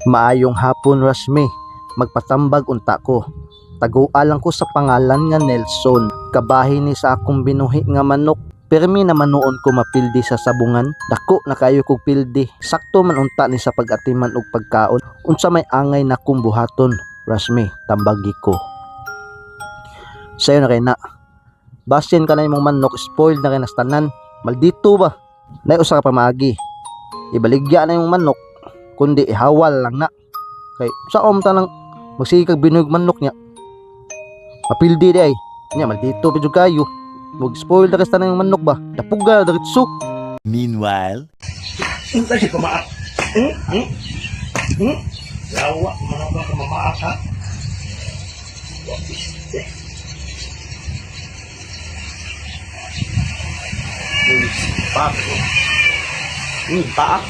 Maayong hapon Rasmi, magpatambag unta ko. Tagualang ko sa pangalan nga Nelson, kabahin ni sa akong binuhi nga manok. Permi naman noon ko mapildi sa sabungan, dako na kayo kog pildi. Sakto man unta ni sa pag-atiman og pagkaon, unsa may angay na kong buhaton. Rasmi, tambagi ko. Sayo na kay na. Basin ka na imong manok, spoiled na kay nastanan. Maldito ba? Nay usa ka pamagi. Ibaligya na yung manok, kundi ihawal lang na. Kay saom ta nang magsigag binug manok niya. Mapildi di ay. Nya maldito pidyo kayo. Wag spoil na kasta na yung manok ba? Dapuga diretso. Meanwhile, Unsa si kumaak? Yawa, manok ka mamaak ha? Pak. Pak.